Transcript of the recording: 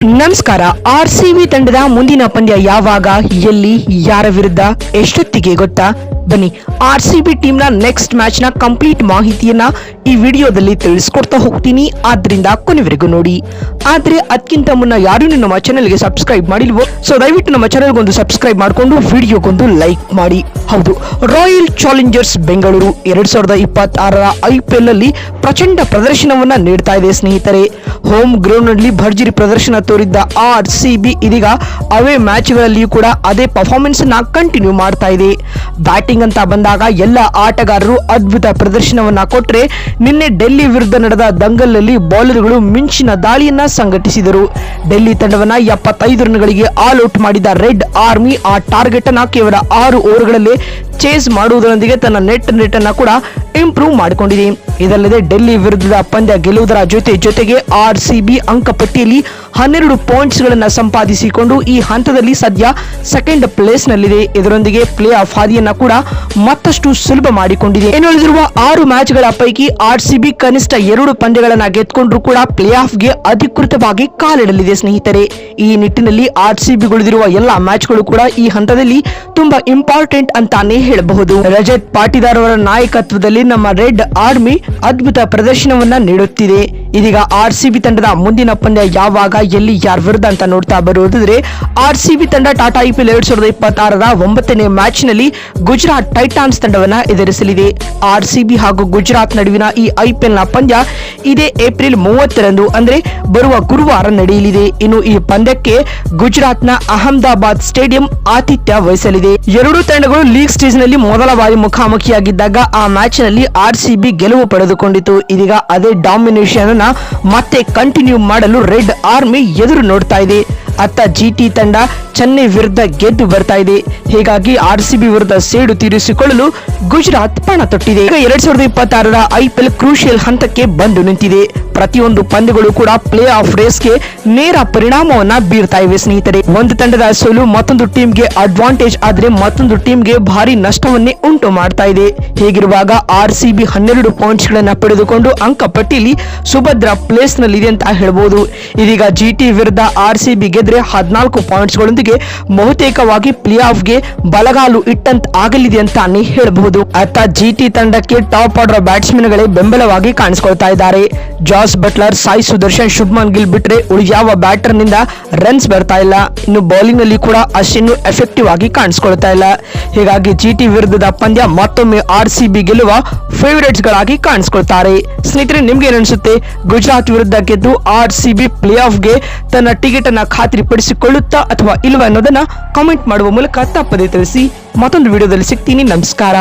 ನಮಸ್ಕಾರ. ಆರ್ಸಿಬಿ ತಂಡದ ಮುಂದಿನ ಪಂದ್ಯ ಯಾವಾಗ, ಎಲ್ಲಿ, ಯಾರ ವಿರುದ್ಧ, ಎಷ್ಟೊತ್ತಿಗೆ ಗೊತ್ತಾ? ಬನ್ನಿ, ಆರ್ಸಿಬಿ ಟೀಮ್ನ ನೆಕ್ಸ್ಟ್ ಮ್ಯಾಚ್ನ ಕಂಪ್ಲೀಟ್ ಮಾಹಿತಿಯನ್ನ ಈ ವಿಡಿಯೋದಲ್ಲಿ ತಿಳಿಸ್ಕೊಡ್ತಾ ಹೋಗ್ತೀನಿ. ಆದ್ರಿಂದ ಕೊನೆವರೆಗೂ ನೋಡಿ. ಆದ್ರೆ ಅದಕ್ಕಿಂತ ಮುನ್ನ ಯಾರು ನಮ್ಮ ಚಾನೆಲ್ಗೆ ಸಬ್ಸ್ಕ್ರೈಬ್ ಮಾಡಿಲ್ವೋ, ಸೊ ದಯವಿಟ್ಟು ನಮ್ಮ ಚಾನೆಲ್ಗೊಂದು ಸಬ್ಸ್ಕ್ರೈಬ್ ಮಾಡಿಕೊಂಡು ವಿಡಿಯೋಗೊಂದು ಲೈಕ್ ಮಾಡಿ. ಹೌದು, ರಾಯಲ್ ಚಾಲೆಂಜರ್ಸ್ ಬೆಂಗಳೂರು 2026ರ IPL ಅಲ್ಲಿ ಪ್ರಚಂಡ ಪ್ರದರ್ಶನವನ್ನ ನೀಡ್ತಾ ಇದೆ ಸ್ನೇಹಿತರೆ. ಹೋಮ್ ಗ್ರೌಂಡ್ ನಲ್ಲಿ ಭರ್ಜರಿ ಪ್ರದರ್ಶನ ತೋರಿದ್ದ ಆರ್ಸಿಬಿ ಇದೀಗ ಅವೇ ಮ್ಯಾಚ್ಗಳಲ್ಲಿಯೂ ಕೂಡ ಅದೇ ಪರ್ಫಾರ್ಮೆನ್ಸ್ ಅನ್ನ ಕಂಟಿನ್ಯೂ ಮಾಡ್ತಾ ಇದೆ. ಬ್ಯಾಟಿಂಗ್ ಅಂತ ಬಂದಾಗ ಎಲ್ಲ ಆಟಗಾರರು ಅದ್ಭುತ ಪ್ರದರ್ಶನವನ್ನ ಕೊಟ್ಟರೆ, ನಿನ್ನೆ ಡೆಲ್ಲಿ ವಿರುದ್ಧ ನಡೆದ ದಂಗಲ್ನಲ್ಲಿ ಬೌಲರ್ಗಳು ಮಿಂಚಿನ ದಾಳಿಯನ್ನ ಸಂಘಟಿಸಿದರು. ಡೆಲ್ಲಿ ತಂಡವನ್ನ 75 ರನ್ಗಳಿಗೆ ಆಲ್ ಔಟ್ ಮಾಡಿದ ರೆಡ್ ಆರ್ಮಿ ಆ ಟಾರ್ಗೆಟ್ ಅನ್ನ ಕೇವಲ 6 ಓವರ್ಗಳಲ್ಲಿ ಚೇಸ್ ಮಾಡುವುದರೊಂದಿಗೆ ತನ್ನ ನೆಟ್ ಅನ್ನ ಕೂಡ ಇಂಪ್ರೂವ್ ಮಾಡಿಕೊಂಡಿದೆ. ಇದಲ್ಲದೆ ಡೆಲ್ಲಿ ವಿರುದ್ಧದ ಪಂದ್ಯ ಗೆಲ್ಲುವುದರ ಜೊತೆಗೆ ಆರ್ಸಿಬಿ ಅಂಕಪಟ್ಟಿಯಲ್ಲಿ 12 ಪಾಯಿಂಟ್ಸ್ ಗಳನ್ನ ಸಂಪಾದಿಸಿಕೊಂಡು ಈ ಹಂತದಲ್ಲಿ ಸದ್ಯ ಸೆಕೆಂಡ್ ಪ್ಲೇಸ್ ನಲ್ಲಿದೆ. ಇದರೊಂದಿಗೆ ಪ್ಲೇ ಆಫ್ ಹಾದಿಯನ್ನ ಕೂಡ ಮತ್ತಷ್ಟು ಸುಲಭ ಮಾಡಿಕೊಂಡಿದೆ. ಇನ್ನುಳಿದಿರುವ 6 ಮ್ಯಾಚ್ಗಳ ಪೈಕಿ ಆರ್ಸಿಬಿ ಕನಿಷ್ಠ 2 ಪಂದ್ಯಗಳನ್ನ ಗೆದ್ದುಕೊಂಡ್ರು ಕೂಡ ಪ್ಲೇ ಆಫ್ಗೆ ಅಧಿಕೃತವಾಗಿ ಕಾಲಿಡಲಿದೆ ಸ್ನೇಹಿತರೆ. ಈ ನಿಟ್ಟಿನಲ್ಲಿ ಆರ್ಸಿಬಿಗುಳಿದಿರುವ ಎಲ್ಲಾ ಮ್ಯಾಚ್ಗಳು ಕೂಡ ಈ ಹಂತದಲ್ಲಿ ತುಂಬಾ ಇಂಪಾರ್ಟೆಂಟ್ ಅಂತಾನೆ ಹೇಳಬಹುದು. ರಜತ್ ಪಾಟಿದಾರ್ ಅವರ ನಾಯಕತ್ವದಲ್ಲಿ ನಮ್ಮ ರೆಡ್ ಆರ್ಮಿ ಅದ್ಭುತ ಪ್ರದರ್ಶನವನ್ನ ನೀಡುತ್ತಿದೆ. ಇದೀಗ ಆರ್ಸಿಬಿ ತಂಡದ ಮುಂದಿನ ಪಂದ್ಯ ಯಾವಾಗ, ಎಲ್ಲಿ, ಯಾರ ವಿರುದ್ಧ ಅಂತ ನೋಡ್ತಾ ಬರುವುದಾದ್ರೆ, ಆರ್ಸಿಬಿ ತಂಡ ಟಾಟಾ IPL 2026ರ 9ನೇ ಮ್ಯಾಚ್ ನಲ್ಲಿ ಗುಜರಾತ್ ಟೈಟಾನ್ಸ್ ತಂಡವನ್ನ ಎದುರಿಸಲಿದೆ. ಆರ್ಸಿಬಿ ಹಾಗೂ ಗುಜರಾತ್ ನಡುವಿನ ಈ IPL ನ ಪಂದ್ಯ ಇದೇ ಏಪ್ರಿಲ್ 30ರಂದು ಅಂದ್ರೆ ಬರುವ ಗುರುವಾರ ನಡೆಯಲಿದೆ. ಇನ್ನು ಈ ಪಂದ್ಯಕ್ಕೆ ಗುಜರಾತ್ನ ಅಹಮದಾಬಾದ್ ಸ್ಟೇಡಿಯಂ ಆತಿಥ್ಯ ವಹಿಸಲಿದೆ. ಎರಡೂ ತಂಡಗಳು ಲೀಗ್ ಸ್ಟೇಜ್ ನಲ್ಲಿ ಮೊದಲ ಬಾರಿ ಮುಖಾಮುಖಿಯಾಗಿದ್ದಾಗ ಆ ಮ್ಯಾಚ್ ನಲ್ಲಿ ಆರ್ಸಿಬಿ ಗೆಲುವು ಪಡೆದುಕೊಂಡಿತು. ಇದೀಗ ಅದೇ ಡಾಮಿನೇಷನ್ ಅನ್ನ ಮತ್ತೆ ಕಂಟಿನ್ಯೂ ಮಾಡಲು ರೆಡ್ ಆರ್ಮಿ ಎದುರು ನೋಡ್ತಾ ಇದೆ. ಅತ್ತ GT ತಂಡ ಚೆನ್ನೈ ವಿರುದ್ಧ ಗೆದ್ದು ಬರ್ತಾ ಇದೆ. ಹೀಗಾಗಿ ಆರ್ಸಿಬಿ ವಿರುದ್ಧ ಸೇಡು ತೀರಿಸಿಕೊಳ್ಳಲು ಗುಜರಾತ್ ಪಣ ತೊಟ್ಟಿದೆ. ಈಗ 2026ರ IPL ಕ್ರೂಷಿಯಲ್ ಹಂತಕ್ಕೆ ಬಂದು ನಿಂತಿದೆ. ಪ್ರತಿಯೊಂದು ಪಂದ್ಯಗಳು ಕೂಡ ಪ್ಲೇ ಆಫ್ ರೇಸ್ಗೆ ನೇರ ಪರಿಣಾಮವನ್ನ ಬೀರ್ತಾ ಇವೆ ಸ್ನೇಹಿತರೆ. ಒಂದು ತಂಡದ ಸೋಲು ಮತ್ತೊಂದು ಟೀಮ್ಗೆ ಅಡ್ವಾಂಟೇಜ್ ಆದ್ರೆ ಮತ್ತೊಂದು ಟೀಮ್ಗೆ ಭಾರಿ ನಷ್ಟವನ್ನೇ ಉಂಟು ಮಾಡ್ತಾ ಇದೆ. ಹೀಗಿರುವಾಗ ಆರ್ಸಿಬಿ 12 ಪಾಯಿಂಟ್ಸ್ ಗಳನ್ನ ಪಡೆದುಕೊಂಡು ಅಂಕಪಟ್ಟಿಯಲ್ಲಿ ಸುಭದ್ರ ಪ್ಲೇಸ್ ನಲ್ಲಿದೆ ಅಂತ ಹೇಳ್ಬೋದು. ಇದೀಗ GT ವಿರುದ್ಧ ಆರ್ಸಿಬಿ ಗೆದ್ರೆ 14 ಪಾಯಿಂಟ್ಸ್ ಗಳೊಂದಿಗೆ ಬಹುತೇಕವಾಗಿ ಪ್ಲೇ ಆಫ್ಗೆ ಬಲಗಾಲು ಇಟ್ಟಂತ ಆಗಲಿದೆ ಅಂತಾನೆ ಹೇಳಬಹುದು. ಅತ್ತ GT ತಂಡಕ್ಕೆ ಟಾಪ್ ಆರ್ಡರ್ ಬ್ಯಾಟ್ಸ್ಮನ್ ಗಳೇ ಬೆಂಬಲವಾಗಿ ಕಾಣಿಸಿಕೊಳ್ತಾ ಇದ್ದಾರೆ. ಜಾಸ್ ಬಟ್ಲರ್, ಸಾಯಿ ಸುದರ್ಶನ್, ಶುಭ್ಮನ್ ಗಿಲ್ ಬಿಟ್ರೆ ಉಳಿದ್ಯಾವ ಬ್ಯಾಟರ್ ನಿಂದ ರನ್ಸ್ ಬರ್ತಾ ಇಲ್ಲ. ಇನ್ನು ಬೌಲಿಂಗ್ ನಲ್ಲಿ ಕೂಡ ಅಷ್ಟೇನು ಎಫೆಕ್ಟಿವ್ ಆಗಿ ಕಾಣಿಸಿಕೊಳ್ತಾ ಇಲ್ಲ. ಹೀಗಾಗಿ GT ವಿರುದ್ಧದ ಪಂದ್ಯ ಮತ್ತೊಮ್ಮೆ ಆರ್ಸಿಬಿ ಗೆಲ್ಲುವ ಫೇವರೇಟ್ಸ್ ಗಳಾಗಿ ಕಾಣಿಸಿಕೊಳ್ತಾರೆ. ಸ್ನೇಹಿತರೆ, ನಿಮ್ಗೆ ಏನಿಸುತ್ತೆ? ಗುಜರಾತ್ ವಿರುದ್ಧ ಗೆದ್ದು ಆರ್ಸಿಬಿ ಪ್ಲೇ ಆಫ್ಗೆ ತನ್ನ ಟಿಕೆಟ್ ಅನ್ನ ಖಾತ್ರಿಪಡಿಸಿಕೊಳ್ಳುತ್ತಾ ಅಥವಾ ಇಲ್ವಾ ಅನ್ನೋದನ್ನ ಕಾಮೆಂಟ್ ಮಾಡುವ ಮೂಲಕ ತಪ್ಪದೆ ತಿಳಿಸಿ. ಮತ್ತೊಂದು ವಿಡಿಯೋದಲ್ಲಿ ಸಿಗ್ತೀನಿ. ನಮಸ್ಕಾರ.